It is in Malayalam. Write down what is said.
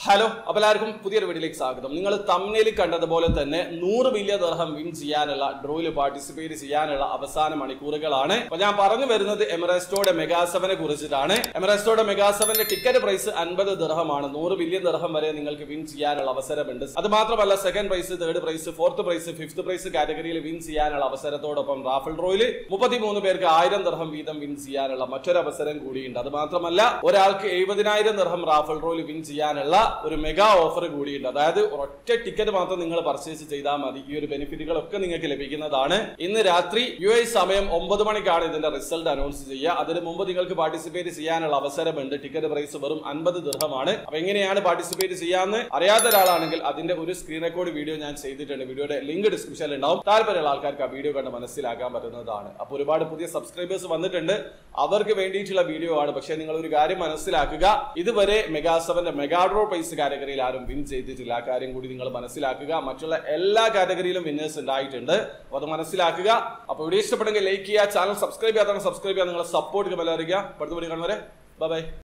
ഹലോ, അപ്പോൾ എല്ലാവർക്കും പുതിയൊരു വീഡിയോയിലേക്ക് സ്വാഗതം. നിങ്ങൾ തംബ്നെയിലിൽ കണ്ടതുപോലെ തന്നെ 100 മില്യൺ ദിർഹം വിൻ ചെയ്യാനുള്ള ഡ്രോയിൽ പാർട്ടിസിപ്പേറ്റ് ചെയ്യാനുള്ള അവസാന മണിക്കൂറുകളാണ്. അപ്പോൾ ഞാൻ പറഞ്ഞു വരുന്നത് എമിറേറ്റ്സോടെ മെഗാ 7നെ കുറിച്ചിട്ടാണ്. എമിറേറ്റ്സോടെ മെഗാ 7ന്റെ ടിക്കറ്റ് പ്രൈസ് 50 ദിർഹമാണ്. 100 മില്യൺ ദിർഹം വരെ നിങ്ങൾക്ക് വിൻ ചെയ്യാനുള്ള അവസരമുണ്ട്. അത് മാത്രമല്ല second prize, third prize, fourth prize, fifth prize കാറ്റഗറിയിൽ വിൻ ചെയ്യാനുള്ള അവസരത്തോടൊപ്പം റാഫൽ ഡ്രോയിൽ 33 പേർക്ക് 1000 ദിർഹം വീതം വിൻ ചെയ്യാനുള്ള മറ്റൊരു അവസരം കൂടിയുണ്ട്. അത് മാത്രമല്ല ഒരാൾക്ക് 70,000 ദിർഹം റാഫൽ ഡ്രോയിൽ വിൻ ചെയ്യാനുള്ള ഒരു മെഗാ ഓഫർ കൂടിയുണ്ട്. അതായത് ഒറ്റ ടിക്കറ്റ് മാത്രം നിങ്ങൾ പർച്ചേസ് ചെയ്താൽ മതി. ഈ ഒരു ബെനിഫിറ്റുകളൊക്കെ നിങ്ങൾക്ക് ലഭിക്കുന്നതാണ്. ഇന്ന് രാത്രി UAE സമയം 9 മണിക്കാണ് ഇതിന്റെ റിസൾട്ട് അനൗൺസ് ചെയ്യുക. അതിന് മുമ്പ് നിങ്ങൾക്ക് പാർട്ടിസിപ്പേറ്റ് ചെയ്യാനുള്ള അവസരമുണ്ട്. ടിക്കറ്റ് പ്രൈസ് വെറും 50 ദിർഹമാണ്. അപ്പൊ എങ്ങനെയാണ് പാർട്ടിസിപ്പേറ്റ് ചെയ്യാന്ന് അറിയാത്ത ഒരാളാണെങ്കിൽ അതിന്റെ ഒരു സ്ക്രീൻ റെക്കോർഡ് വീഡിയോ ഞാൻ ചെയ്തിട്ടുണ്ട്. വീഡിയോയുടെ ലിങ്ക് ഡിസ്ക്രിപ്ഷനിൽ ഉണ്ടാവും. താല്പര്യമുള്ള ആൾക്കാർക്ക് ആ വീഡിയോ കണ്ട് മനസ്സിലാക്കാൻ പറ്റുന്നതാണ്. അപ്പൊ ഒരുപാട് പുതിയ സബ്സ്ക്രൈബേഴ്സ് വന്നിട്ടുണ്ട്. അവർക്ക് വേണ്ടിയിട്ടുള്ള വീഡിയോ ആണ്. പക്ഷെ നിങ്ങൾ ഒരു കാര്യം മനസ്സിലാക്കുക, ഇതുവരെ മെഗാ 7ന്റെ മെഗാ ഡ്രോ പ്രൈസ് കാറ്റഗറിയിൽ ആരും വിൻ ചെയ്തിട്ടില്ല. ആ കാര്യം കൂടി നിങ്ങൾ മനസ്സിലാക്കുക. മറ്റുള്ള എല്ലാ കാറ്റഗറിയിലും വിന്നേഴ്സ് ഉണ്ടായിട്ടുണ്ട്. അപ്പൊ അത് മനസ്സിലാക്കുക. അപ്പൊ വീഡിയോ ഇഷ്ടപ്പെടുമെങ്കിൽ ലൈക്ക് ചെയ്യുക, ചാനൽ സബ്സ്ക്രൈബ് ചെയ്യാത്തവർ സബ്സ്ക്രൈബ് ചെയ്യുക, നിങ്ങളെ സപ്പോർട്ട് ബെൽ അറിയിക്കുക. അടുത്ത വീഡിയോ കാണുന്നവരെ ബൈ ബൈ.